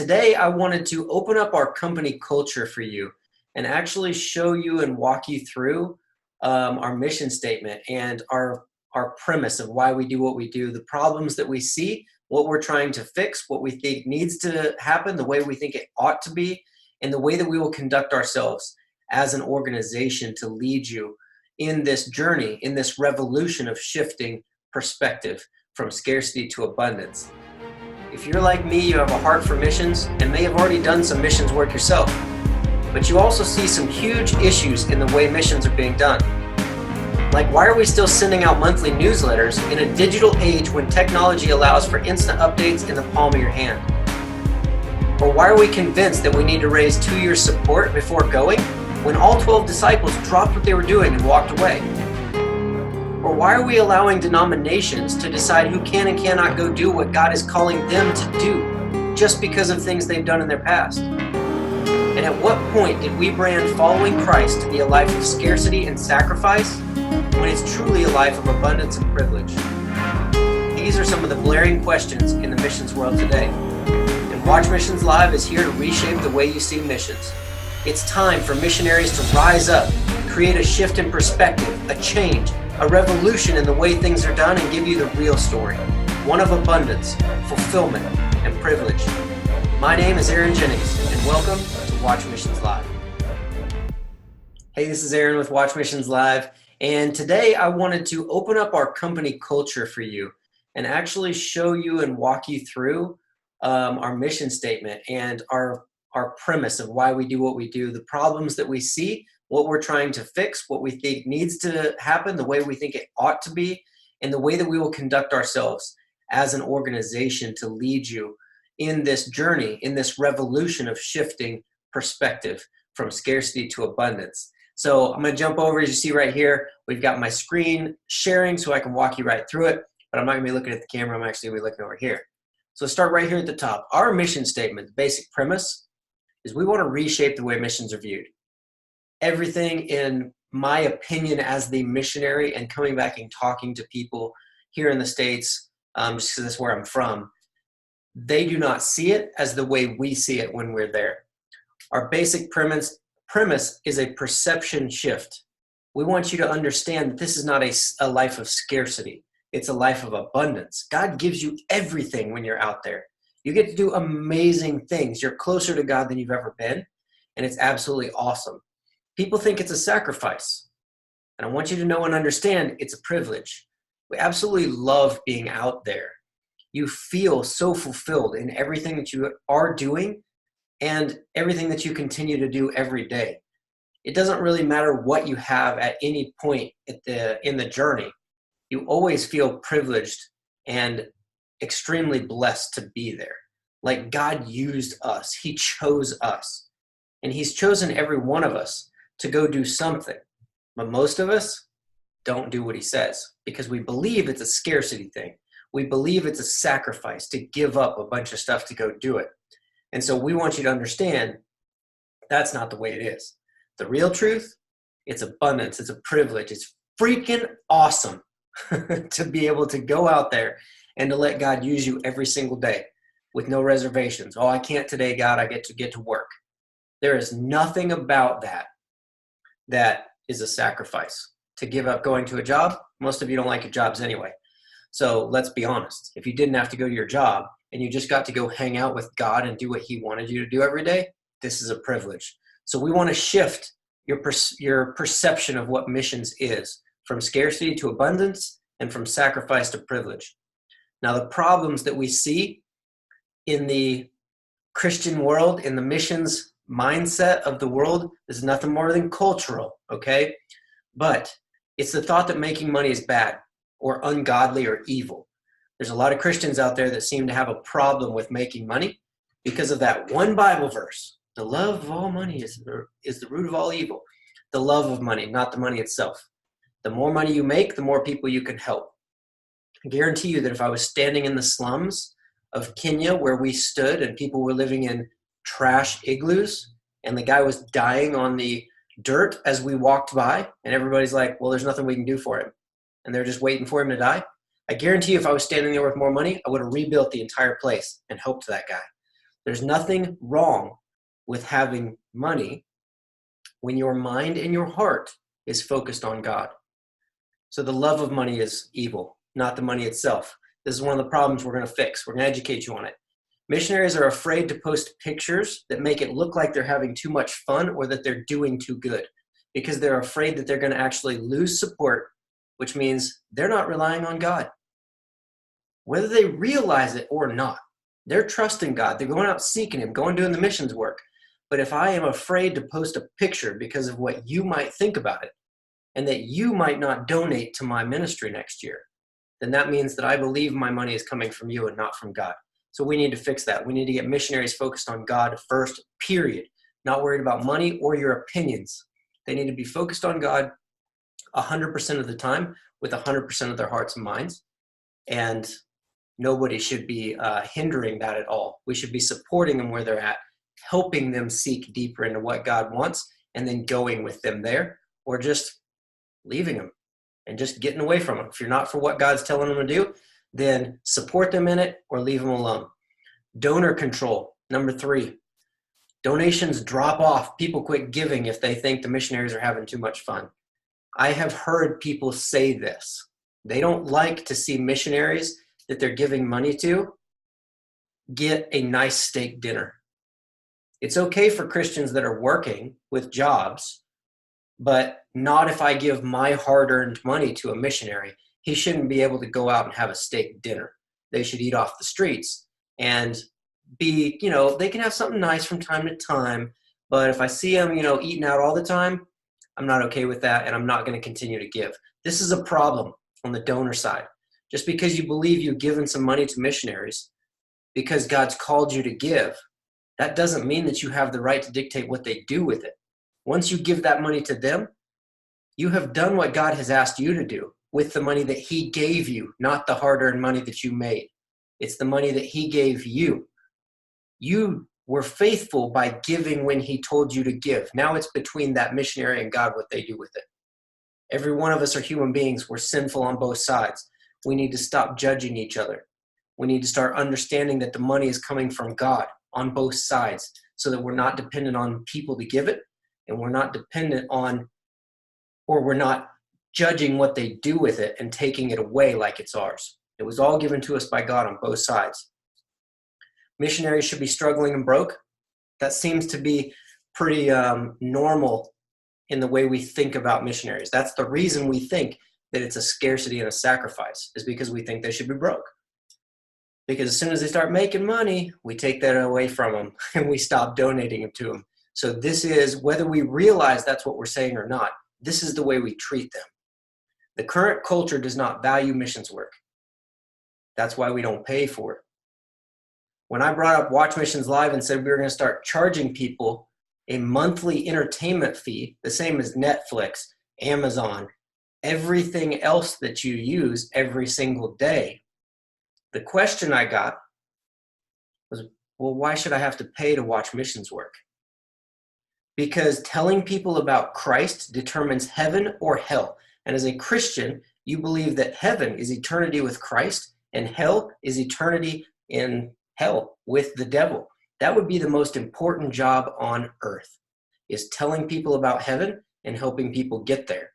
today I wanted to open up our company culture for you and actually show you and walk you through our mission statement and our premise of why we do what we do, the problems that we see, what we're trying to fix, what we think needs to happen, the way we think it ought to be, and the way that we will conduct ourselves as an organization to lead you in this journey, in this revolution of shifting perspective from scarcity to abundance. If you're like me, you have a heart for missions and may have already done some missions work yourself, but you also see some huge issues in the way missions are being done. Like, why are we still sending out monthly newsletters in a digital age when technology allows for instant updates in the palm of your hand? Or why are we convinced that we need to raise 2 years support before going when all 12 disciples dropped what they were doing and walked away? Or why are we allowing denominations to decide who can and cannot go do what God is calling them to do just because of things they've done in their past? And at what point did we brand following Christ to be a life of scarcity and sacrifice when it's truly a life of abundance and privilege? These are some of the glaring questions in the missions world today. And Watch Missions Live is here to reshape the way you see missions. It's time for missionaries to rise up, create a shift in perspective, a change, a revolution in the way things are done, and give you the real story, one of abundance, fulfillment, and privilege. My name is Aaron Jennings, and welcome to Watch Missions Live. Hey, this is Aaron with Watch Missions Live, and today I wanted to open up our company culture for you and actually show you and walk you through our mission statement and our premise of why we do what we do, the problems that we see, what we're trying to fix, what we think needs to happen, the way we think it ought to be, and the way that we will conduct ourselves as an organization to lead you in this journey, in this revolution of shifting perspective from scarcity to abundance. So I'm going to jump over, as you see right here, we've got my screen sharing so I can walk you right through it, but I'm not going to be looking at the camera, I'm actually going to be looking over here. So start right here at the top. Our mission statement, the basic premise, is we want to reshape the way missions are viewed. Everything, in my opinion, as the missionary and coming back and talking to people here in the States, just because that's where I'm from, they do not see it as the way we see it when we're there. Our basic premise is a perception shift. We want you to understand that this is not a life of scarcity. It's a life of abundance. God gives you everything when you're out there. You get to do amazing things. You're closer to God than you've ever been, and it's absolutely awesome. People think it's a sacrifice, and I want you to know and understand it's a privilege. We absolutely love being out there. You feel so fulfilled in everything that you are doing and everything that you continue to do every day. It doesn't really matter what you have at any point in the journey. You always feel privileged and extremely blessed to be there. Like, God used us. He chose us. And He's chosen every one of us to go do something. But most of us don't do what He says because we believe it's a scarcity thing. We believe it's a sacrifice to give up a bunch of stuff to go do it. And so we want you to understand that's not the way it is. The real truth, it's abundance. It's a privilege. It's freaking awesome to be able to go out there and to let God use you every single day with no reservations. Oh, I can't today, God. I get to work. There is nothing about that is a sacrifice. To give up going to a job, most of you don't like your jobs anyway. So let's be honest. If you didn't have to go to your job and you just got to go hang out with God and do what He wanted you to do every day, this is a privilege. So we want to shift your perception of what missions is, from scarcity to abundance and from sacrifice to privilege. Now, the problems that we see in the Christian world, in the missions mindset of the world, is nothing more than cultural, okay? But it's the thought that making money is bad or ungodly or evil. There's a lot of Christians out there that seem to have a problem with making money because of that one Bible verse. The love of all money is the root of all evil. The love of money, not the money itself. The more money you make, the more people you can help. I guarantee you that if I was standing in the slums of Kenya where we stood and people were living in trash igloos and the guy was dying on the dirt as we walked by and everybody's like, well, there's nothing we can do for him. And they're just waiting for him to die. I guarantee you if I was standing there with more money, I would have rebuilt the entire place and helped that guy. There's nothing wrong with having money when your mind and your heart is focused on God. So the love of money is evil, not the money itself. This is one of the problems we're going to fix. We're going to educate you on it. Missionaries are afraid to post pictures that make it look like they're having too much fun or that they're doing too good, because they're afraid that they're going to actually lose support, which means they're not relying on God. Whether they realize it or not, they're trusting God. They're going out seeking Him, going doing the missions work. But if I am afraid to post a picture because of what you might think about it, and that you might not donate to my ministry next year, then that means that I believe my money is coming from you and not from God. So we need to fix that. We need to get missionaries focused on God first, period. Not worried about money or your opinions. They need to be focused on God 100% of the time with 100% of their hearts and minds. And nobody should be hindering that at all. We should be supporting them where they're at, helping them seek deeper into what God wants, and then going with them there, or just leaving them and just getting away from them. If you're not for what God's telling them to do, then support them in it or leave them alone. Donor control, number 3. Donations drop off. People quit giving if they think the missionaries are having too much fun. I have heard people say this. They don't like to see missionaries that they're giving money to get a nice steak dinner. It's okay for Christians that are working with jobs, but not if I give my hard-earned money to a missionary. He shouldn't be able to go out and have a steak dinner. They should eat off the streets and be, they can have something nice from time to time, but if I see them, eating out all the time, I'm not okay with that, and I'm not going to continue to give. This is a problem on the donor side. Just because you believe you've given some money to missionaries because God's called you to give, that doesn't mean that you have the right to dictate what they do with it. Once you give that money to them, you have done what God has asked you to do with the money that He gave you, not the hard-earned money that you made. It's the money that He gave you. You were faithful by giving when He told you to give. Now it's between that missionary and God what they do with it. Every one of us are human beings. We're sinful on both sides. We need to stop judging each other. We need to start understanding that the money is coming from God on both sides, so that we're not dependent on people to give it, and we're not dependent on, or we're not judging what they do with it and taking it away like it's ours. It was all given to us by God on both sides. Missionaries should be struggling and broke. That seems to be pretty normal in the way we think about missionaries. That's the reason we think that it's a scarcity and a sacrifice, is because we think they should be broke. Because as soon as they start making money, we take that away from them and we stop donating it to them. So this is, whether we realize that's what we're saying or not, this is the way we treat them. The current culture does not value missions work. That's why we don't pay for it. When I brought up Watch Missions Live and said we were going to start charging people a monthly entertainment fee, the same as Netflix, Amazon, everything else that you use every single day, the question I got was, well, why should I have to pay to watch missions work? Because telling people about Christ determines heaven or hell. And as a Christian, you believe that heaven is eternity with Christ and hell is eternity in hell with the devil. That would be the most important job on earth, is telling people about heaven and helping people get there.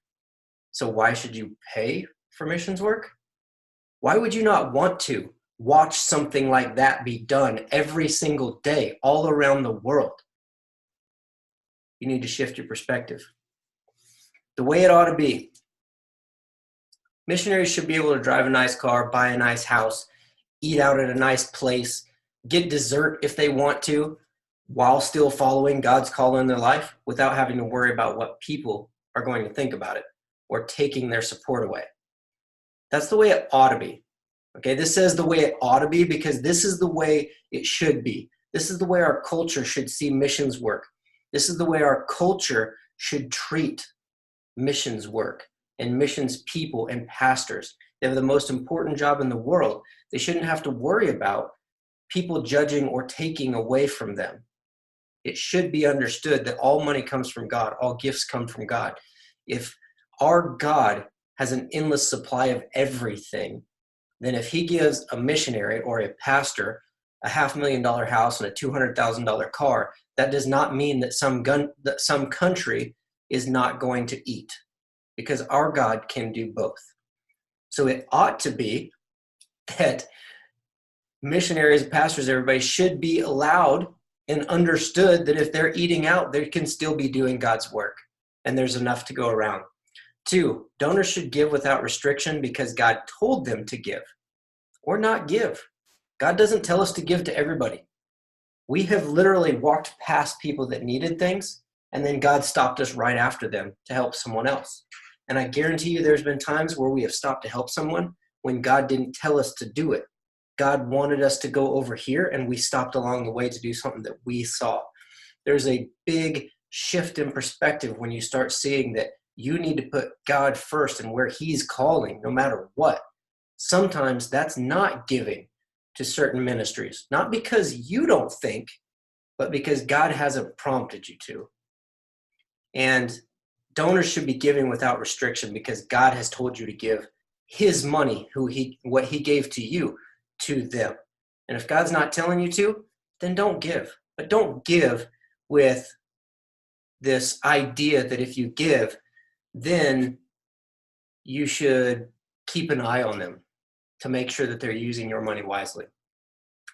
So why should you pay for missions work? Why would you not want to watch something like that be done every single day all around the world? You need to shift your perspective. The way it ought to be. Missionaries should be able to drive a nice car, buy a nice house, eat out at a nice place, get dessert if they want to, while still following God's call in their life without having to worry about what people are going to think about it or taking their support away. That's the way it ought to be. Okay, this says the way it ought to be because this is the way it should be. This is the way our culture should see missions work. This is the way our culture should treat missions work and missions people and pastors. They have the most important job in the world. They shouldn't have to worry about people judging or taking away from them. It should be understood that all money comes from God. All gifts come from God. If our God has an endless supply of everything, then if He gives a missionary or a pastor a $500,000 house and a $200,000 car, that does not mean that some country is not going to eat, because our God can do both. So it ought to be that missionaries, pastors, everybody should be allowed and understood that if they're eating out, they can still be doing God's work, and there's enough to go around. 2, donors should give without restriction because God told them to give or not give. God doesn't tell us to give to everybody. We have literally walked past people that needed things, and then God stopped us right after them to help someone else. And I guarantee you there's been times where we have stopped to help someone when God didn't tell us to do it. God wanted us to go over here, and we stopped along the way to do something that we saw. There's a big shift in perspective when you start seeing that you need to put God first and where he's calling, no matter what. Sometimes that's not giving to certain ministries, not because you don't think, but because God hasn't prompted you to. And donors should be giving without restriction because God has told you to give his money, what he gave to you, to them. And if God's not telling you to, then don't give. But don't give with this idea that if you give, then you should keep an eye on them to make sure that they're using your money wisely.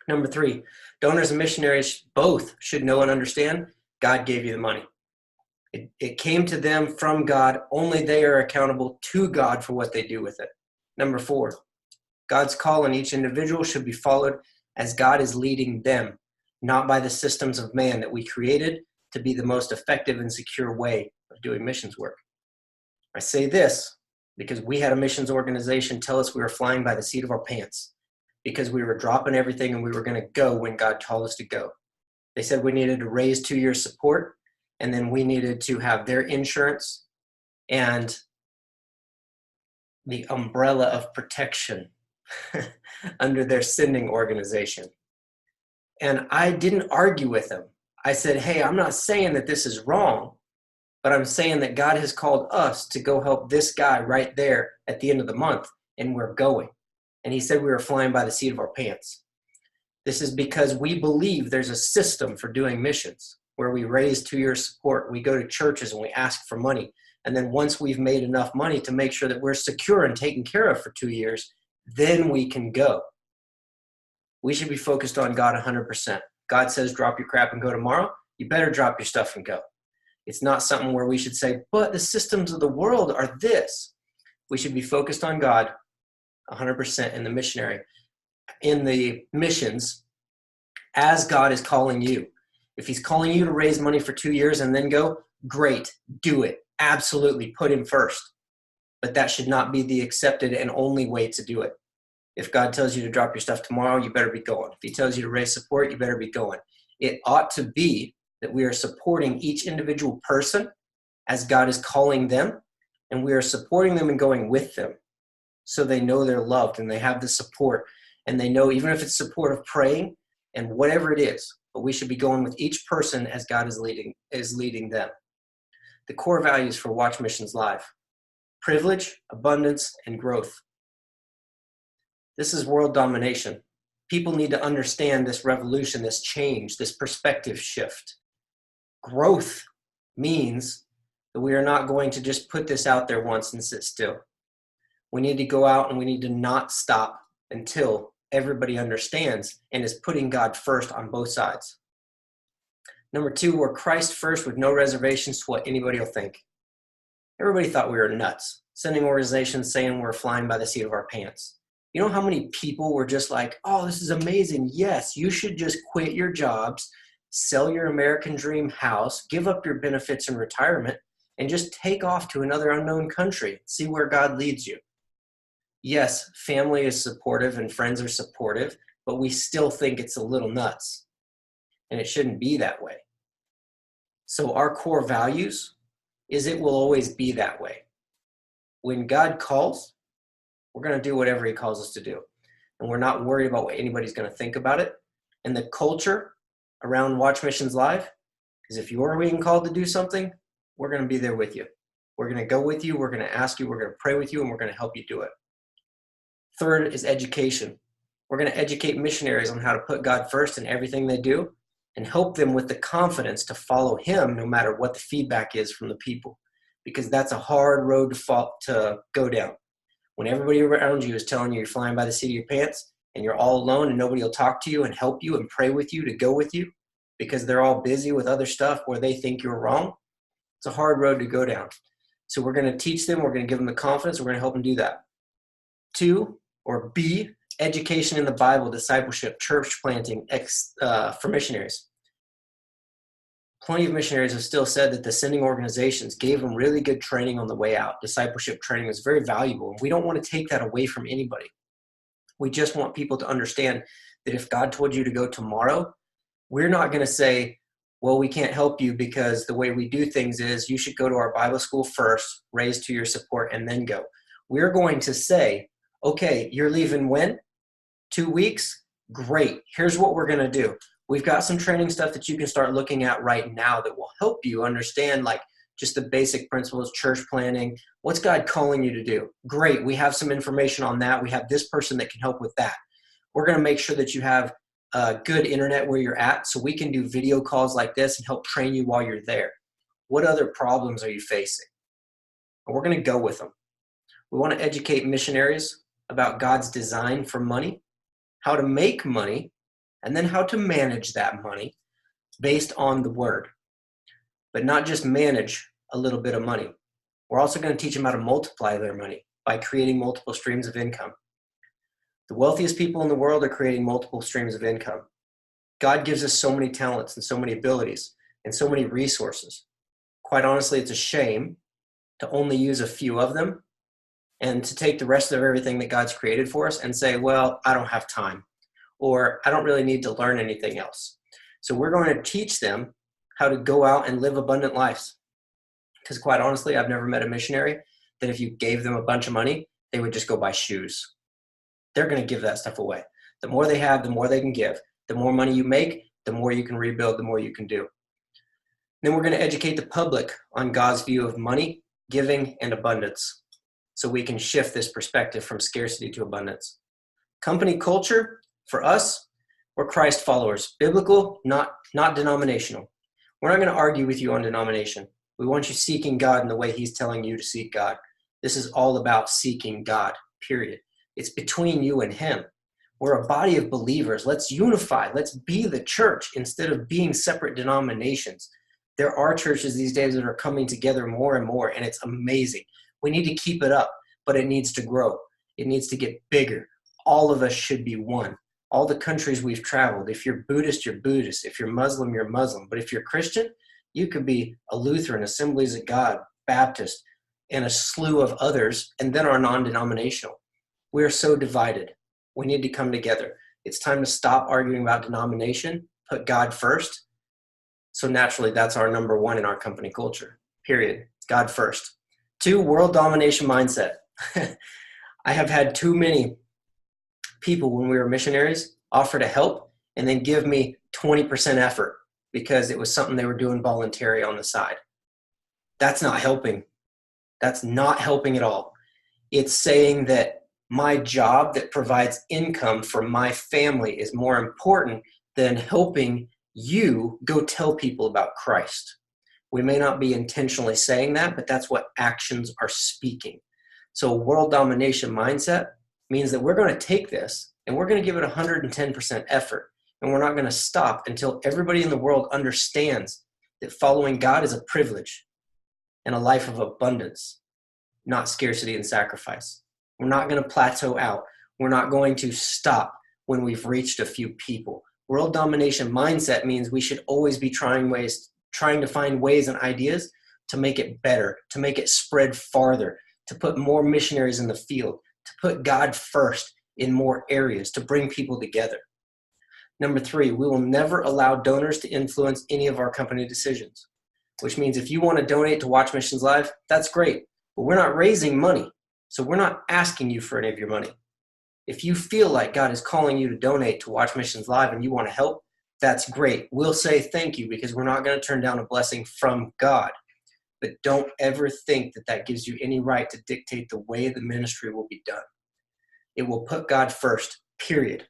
Number 3, donors and missionaries both should know and understand God gave you the money. It came to them from God. Only they are accountable to God for what they do with it. Number 4, God's call on each individual should be followed as God is leading them, not by the systems of man that we created to be the most effective and secure way of doing missions work. I say this because we had a missions organization tell us we were flying by the seat of our pants because we were dropping everything and we were going to go when God told us to go. They said we needed to raise 2 years support, and then we needed to have their insurance and the umbrella of protection under their sending organization. And I didn't argue with them. I said, hey, I'm not saying that this is wrong, but I'm saying that God has called us to go help this guy right there at the end of the month, and we're going. And he said we were flying by the seat of our pants. This is because we believe there's a system for doing missions where we raise 2 years support. We go to churches and we ask for money. And then once we've made enough money to make sure that we're secure and taken care of for 2 years, then we can go. We should be focused on God 100%. God says, drop your crap and go tomorrow. You better drop your stuff and go. It's not something where we should say, but the systems of the world are this. We should be focused on God 100% in the missions as God is calling you. If he's calling you to raise money for 2 years and then go, great, do it. Absolutely, put him first. But that should not be the accepted and only way to do it. If God tells you to drop your stuff tomorrow, you better be going. If he tells you to raise support, you better be going. It ought to be that we are supporting each individual person as God is calling them, and we are supporting them and going with them so they know they're loved and they have the support, and they know even if it's support of praying and whatever it is, but we should be going with each person as God is leading them. The core values for Watch Missions Live: privilege, abundance, and growth. This is world domination. People need to understand this revolution, this change, this perspective shift. Growth means that we are not going to just put this out there once and sit still. We need to go out and we need to not stop until everybody understands and is putting God first on both sides. Number 2, we're Christ first with no reservations to what anybody will think. Everybody thought we were nuts, sending organizations saying we're flying by the seat of our pants. You know how many people were just like, oh, this is amazing. Yes, you should just quit your jobs, sell your American dream house, give up your benefits in retirement, and just take off to another unknown country. See where God leads you. Yes, family is supportive and friends are supportive, but we still think it's a little nuts. And it shouldn't be that way. So our core values is it will always be that way. When God calls, we're going to do whatever he calls us to do. And we're not worried about what anybody's going to think about it. And the culture around Watch Missions Live is if you're being called to do something, we're going to be there with you. We're going to go with you. We're going to ask you. We're going to pray with you, and we're going to help you do it. 3rd is education. We're going to educate missionaries on how to put God first in everything they do and help them with the confidence to follow him no matter what the feedback is from the people, because that's a hard road to go down. When everybody around you is telling you you're flying by the seat of your pants and you're all alone and nobody will talk to you and help you and pray with you to go with you because they're all busy with other stuff where they think you're wrong, it's a hard road to go down. So we're going to teach them, we're going to give them the confidence, we're going to help them do that. 2, or B, education in the Bible, discipleship, church planting for missionaries. Plenty of missionaries have still said that the sending organizations gave them really good training on the way out. Discipleship training was very valuable, and we don't want to take that away from anybody. We just want people to understand that if God told you to go tomorrow, we're not going to say, well, we can't help you because the way we do things is you should go to our Bible school first, raise to your support, and then go. We're going to say, okay, you're leaving when? 2 weeks? Great. Here's what we're going to do. We've got some training stuff that you can start looking at right now that will help you understand like just the basic principles, church planning. What's God calling you to do? Great. We have some information on that. We have this person that can help with that. We're going to make sure that you have good internet where you're at so we can do video calls like this and help train you while you're there. What other problems are you facing? And we're going to go with them. We want to educate missionaries about God's design for money, how to make money, and then how to manage that money based on the word. But not just manage a little bit of money. We're also going to teach them how to multiply their money by creating multiple streams of income. The wealthiest people in the world are creating multiple streams of income. God gives us so many talents and so many abilities and so many resources. Quite honestly, it's a shame to only use a few of them and to take the rest of everything that God's created for us and say, well, I don't have time, or I don't really need to learn anything else. So we're going to teach them how to go out and live abundant lives. Because quite honestly, I've never met a missionary that if you gave them a bunch of money, they would just go buy shoes. They're going to give that stuff away. The more they have, the more they can give. The more money you make, the more you can rebuild, the more you can do. Then we're going to educate the public on God's view of money, giving, and abundance, so we can shift this perspective from scarcity to abundance. Company culture, for us, we're Christ followers, biblical, not denominational. We're not going to argue with you on denomination. We want you seeking God in the way he's telling you to seek God. This is all about seeking God, period. It's between you and him. We're a body of believers. Let's unify. Let's be the church instead of being separate denominations. There are churches these days that are coming together more and more, and it's amazing. We need to keep it up, but it needs to grow. It needs to get bigger. All of us should be one. All the countries we've traveled, if you're Buddhist, you're Buddhist. If you're Muslim, you're Muslim. But if you're Christian, you could be a Lutheran, Assemblies of God, Baptist, and a slew of others, and then our non-denominational. We are so divided. We need to come together. It's time to stop arguing about denomination, put God first. So naturally, that's our number one in our company culture, period. God first. 2, world domination mindset. I have had too many people when we were missionaries offer to help and then give me 20% effort because it was something they were doing voluntary on the side. That's not helping. That's not helping at all. It's saying that my job that provides income for my family is more important than helping you go tell people about Christ. We may not be intentionally saying that, but that's what actions are speaking. So world domination mindset means that we're going to take this and we're going to give it 110% effort. And we're not going to stop until everybody in the world understands that following God is a privilege and a life of abundance, not scarcity and sacrifice. We're not going to plateau out. We're not going to stop when we've reached a few people. World domination mindset means we should always be trying to find ways and ideas to make it better, to make it spread farther, to put more missionaries in the field, to put God first in more areas, to bring people together. Number 3, we will never allow donors to influence any of our company decisions, which means if you want to donate to Watch Missions Live, that's great, but we're not raising money, so we're not asking you for any of your money. If you feel like God is calling you to donate to Watch Missions Live and you want to help, that's great. We'll say thank you because we're not going to turn down a blessing from God. But don't ever think that that gives you any right to dictate the way the ministry will be done. It will put God first, period.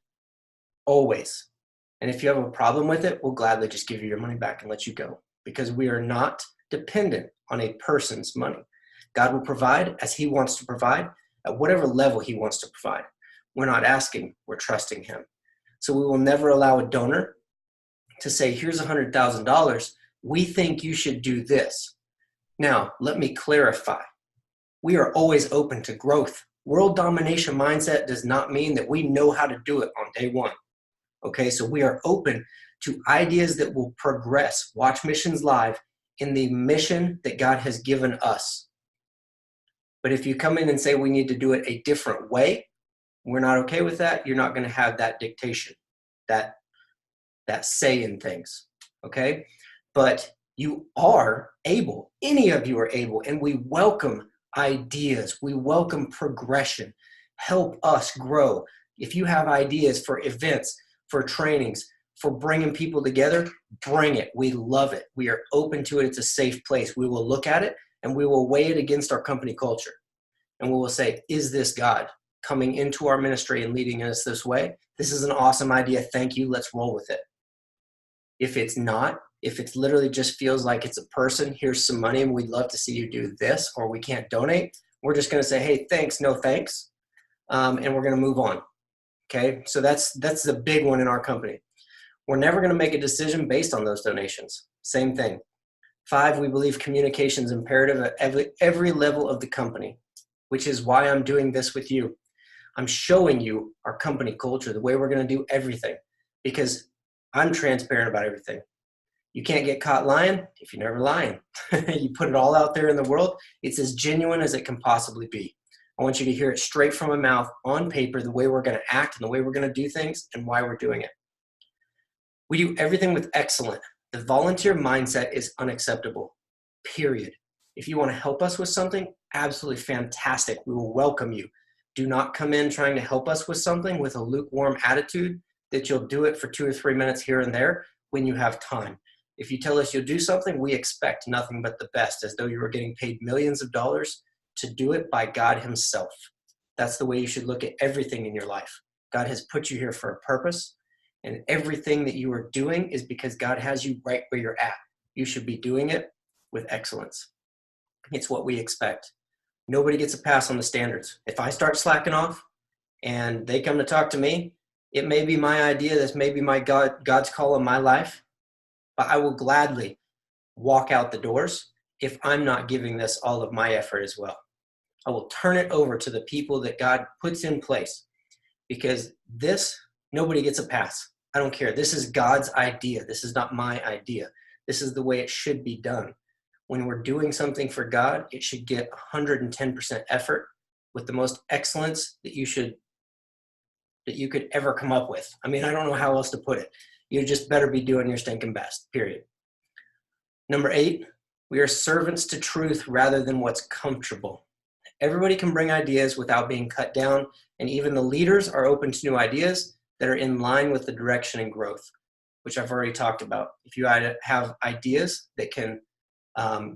always. And if you have a problem with it, we'll gladly just give you your money back and let you go, because we are not dependent on a person's money. God will provide as he wants to provide at whatever level he wants to provide. We're not asking, we're trusting him. So we will never allow a donor to say, here's $100,000. We think you should do this. Now, let me clarify. We are always open to growth. World domination mindset does not mean that we know how to do it on day one. Okay, so we are open to ideas that will progress Watch Missions Live in the mission that God has given us. But if you come in and say we need to do it a different way, we're not okay with that. You're not going to have that dictation, that say in things, okay? But you are able, any of you are able, and we welcome ideas. We welcome progression. Help us grow. If you have ideas for events, for trainings, for bringing people together, bring it. We love it. We are open to it. It's a safe place. We will look at it and we will weigh it against our company culture. And we will say, is this God coming into our ministry and leading us this way? This is an awesome idea. Thank you. Let's roll with it. If it's not, if it literally just feels like it's a person, here's some money and we'd love to see you do this, or we can't donate, we're just going to say, hey, thanks, no thanks, and we're going to move on. Okay, so that's the big one in our company. We're never going to make a decision based on those donations. Same thing. 5, we believe communication is imperative at every level of the company, which is why I'm doing this with you. I'm showing you our company culture, the way we're going to do everything, because I'm transparent about everything. You can't get caught lying if you're never lying. You put it all out there in the world. It's as genuine as it can possibly be. I want you to hear it straight from my mouth on paper, the way we're going to act and the way we're going to do things and why we're doing it. We do everything with excellence. The volunteer mindset is unacceptable, period. If you want to help us with something, absolutely fantastic. We will welcome you. Do not come in trying to help us with something with a lukewarm attitude that you'll do it for 2 or 3 minutes here and there when you have time. If you tell us you'll do something, we expect nothing but the best, as though you were getting paid millions of dollars to do it by God himself. That's the way you should look at everything in your life. God has put you here for a purpose, and everything that you are doing is because God has you right where you're at. You should be doing it with excellence. It's what we expect. Nobody gets a pass on the standards. If I start slacking off and they come to talk to me, it may be my idea, this may be my God's call on my life, but I will gladly walk out the doors if I'm not giving this all of my effort as well. I will turn it over to the people that God puts in place, because this, nobody gets a pass. I don't care. This is God's idea. This is not my idea. This is the way it should be done. When we're doing something for God, it should get 110% effort with the most excellence that you could ever come up with. I mean, I don't know how else to put it. You just better be doing your stinking best, period. Number 8, we are servants to truth rather than what's comfortable. Everybody can bring ideas without being cut down, and even the leaders are open to new ideas that are in line with the direction and growth, which I've already talked about. If you have ideas that can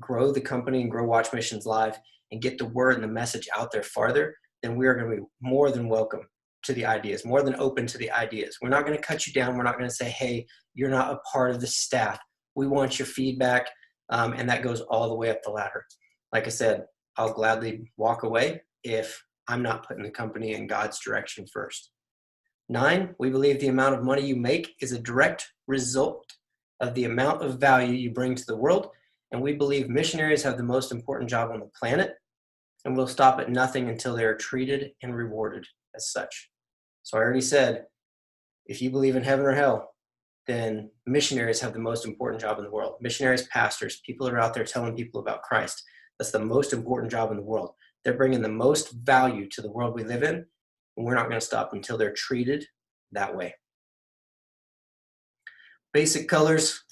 grow the company and grow Watch Missions Live and get the word and the message out there farther, then we are going to be more than welcome to the ideas, more than open to the ideas. We're not going to cut you down. We're not going to say, hey, you're not a part of the staff. We want your feedback, and that goes all the way up the ladder. Like I said, I'll gladly walk away if I'm not putting the company in God's direction first. 9, we believe the amount of money you make is a direct result of the amount of value you bring to the world, and we believe missionaries have the most important job on the planet, and will stop at nothing until they are treated and rewarded as such. So I already said, if you believe in heaven or hell, then missionaries have the most important job in the world. Missionaries, pastors, people that are out there telling people about Christ, that's the most important job in the world. They're bringing the most value to the world we live in, and we're not going to stop until they're treated that way. Basic colors,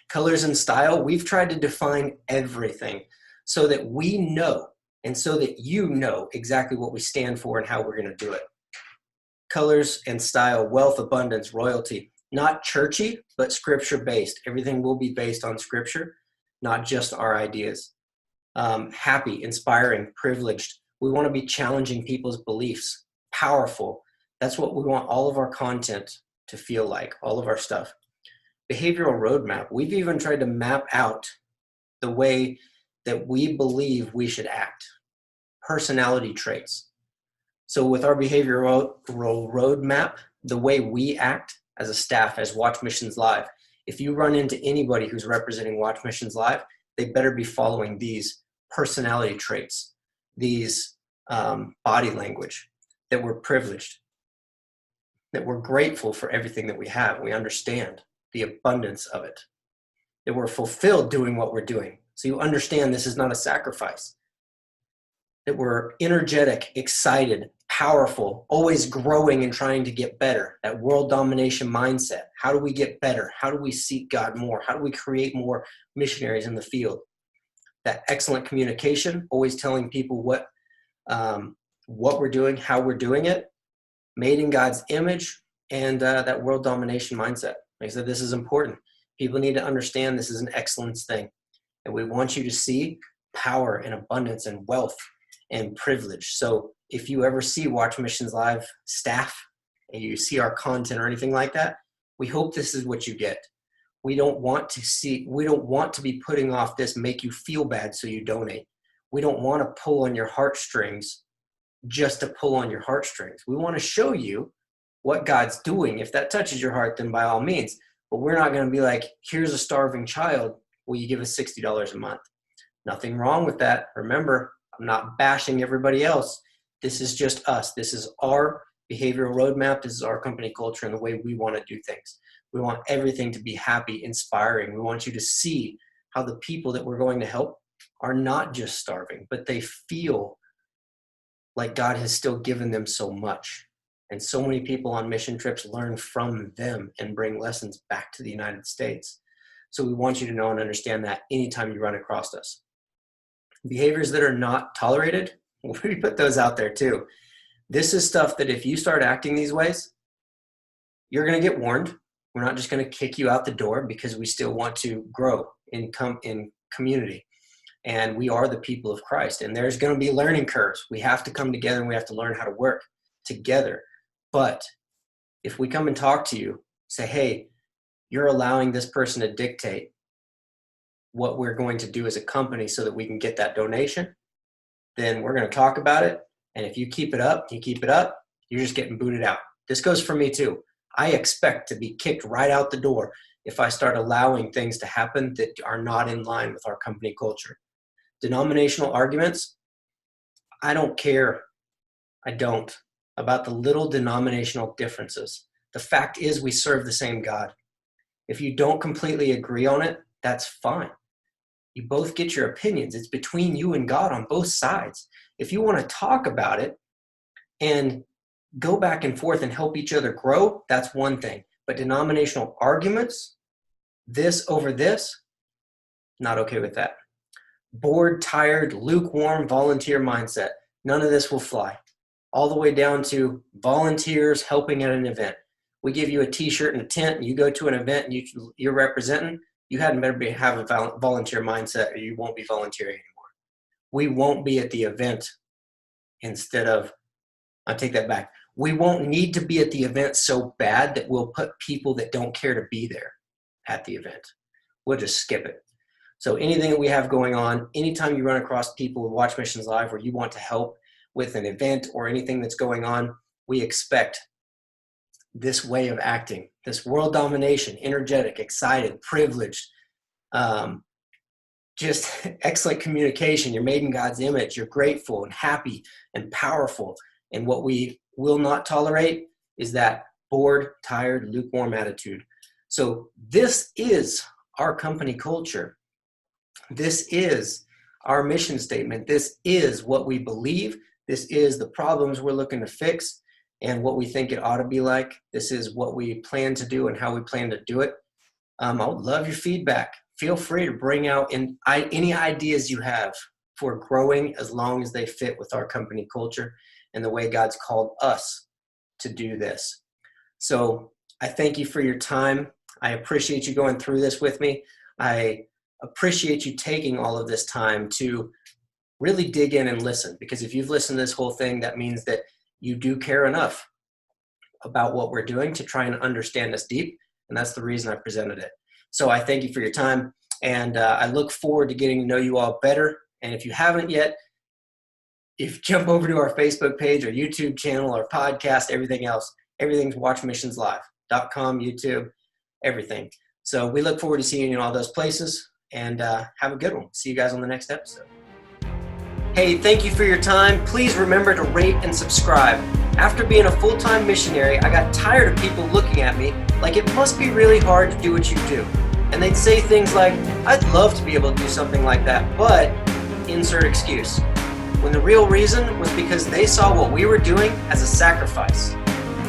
colors and style. We've tried to define everything so that we know and so that you know exactly what we stand for and how we're going to do it. Colors and style, wealth, abundance, royalty. Not churchy, but scripture-based. Everything will be based on scripture, not just our ideas. Happy, inspiring, privileged. We want to be challenging people's beliefs. Powerful. That's what we want all of our content to feel like, all of our stuff. Behavioral roadmap. We've even tried to map out the way that we believe we should act. Personality traits. So with our behavioral roadmap, the way we act as a staff, as Watch Missions Live, if you run into anybody who's representing Watch Missions Live, they better be following these personality traits, these body language, that we're privileged, that we're grateful for everything that we have. We understand the abundance of it, that we're fulfilled doing what we're doing. So you understand this is not a sacrifice, that we're energetic, excited, powerful, always growing and trying to get better. That world domination mindset. How do we get better? How do we seek God more? How do we create more missionaries in the field? That excellent communication, always telling people what we're doing, how we're doing it, made in God's image, and that world domination mindset. Like I said, this is important. People need to understand this is an excellence thing. And we want you to see power and abundance and wealth and privilege. So if you ever see Watch Missions Live staff and you see our content or anything like that, we hope this is what you get. We don't want to be putting off this make you feel bad so you donate. We don't want to pull on your heartstrings just to pull on your heartstrings. We want to show you what God's doing. If that touches your heart, then by all means. But we're not going to be like, here's a starving child, will you give us $60 a month? Nothing wrong with that. Remember, I'm not bashing everybody else. This is just us. This is our behavioral roadmap. This is our company culture and the way we want to do things. We want everything to be happy, inspiring. We want you to see how the people that we're going to help are not just starving, but they feel like God has still given them so much. And so many people on mission trips learn from them and bring lessons back to the United States. So we want you to know and understand that anytime you run across us. Behaviors that are not tolerated, we put those out there too. This is stuff that if you start acting these ways, you're going to get warned. We're not just going to kick you out the door because we still want to grow in community. And we are the people of Christ. And there's going to be learning curves. We have to come together and we have to learn how to work together. But if we come and talk to you, say, hey, you're allowing this person to dictate what we're going to do as a company so that we can get that donation, then we're going to talk about it. And if you keep it up, you're just getting booted out. This goes for me too. I expect to be kicked right out the door if I start allowing things to happen that are not in line with our company culture. Denominational arguments, I don't care. I don't about the little denominational differences. The fact is we serve the same God. If you don't completely agree on it, that's fine. You both get your opinions. It's between you and God on both sides. If you want to talk about it and go back and forth and help each other grow, that's one thing. But denominational arguments, this over this, not okay with that. Bored, tired, lukewarm, volunteer mindset. None of this will fly. All the way down to volunteers helping at an event. We give you a t-shirt and a tent, and you go to an event and you're representing, you hadn't better have a volunteer mindset or you won't be volunteering anymore. We won't be at the event I take that back. We won't need to be at the event so bad that we'll put people that don't care to be there at the event. We'll just skip it. So anything that we have going on, anytime you run across people with Watch Missions Live where you want to help with an event or anything that's going on, we expect this way of acting, this world domination, energetic, excited, privileged, just excellent communication. You're made in God's image. You're grateful and happy and powerful. And what we will not tolerate is that bored, tired, lukewarm attitude. So this is our company culture. This is our mission statement. This is what we believe. This is the problems we're looking to fix and what we think it ought to be like. This is what we plan to do and how we plan to do it. I would love your feedback. Feel free to bring out any ideas you have for growing as long as they fit with our company culture and the way God's called us to do this. So I thank you for your time. I appreciate you going through this with me. I appreciate you taking all of this time to really dig in and listen, because if you've listened to this whole thing, that means that you do care enough about what we're doing to try and understand us deep. And that's the reason I presented it. So I thank you for your time, and I look forward to getting to know you all better. And if you haven't yet, if you jump over to our Facebook page, our YouTube channel, our podcast, everything else, everything's watchmissionslive.com, YouTube, everything. So we look forward to seeing you in all those places, and have a good one. See you guys on the next episode. Hey, thank you for your time. Please remember to rate and subscribe. After being a full-time missionary, I got tired of people looking at me like it must be really hard to do what you do. And they'd say things like, I'd love to be able to do something like that, but insert excuse. When the real reason was because they saw what we were doing as a sacrifice.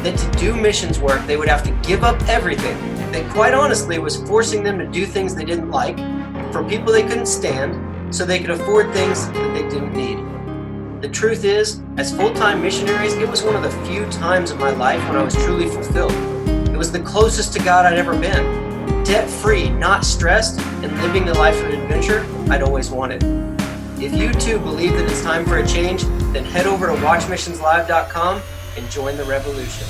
That to do missions work, they would have to give up everything. That quite honestly was forcing them to do things they didn't like, for people they couldn't stand, so they could afford things that they didn't need. The truth is, as full-time missionaries, it was one of the few times in my life when I was truly fulfilled. It was the closest to God I'd ever been. Debt-free, not stressed, and living the life of an adventure I'd always wanted. If you too believe that it's time for a change, then head over to watchmissionslive.com and join the revolution.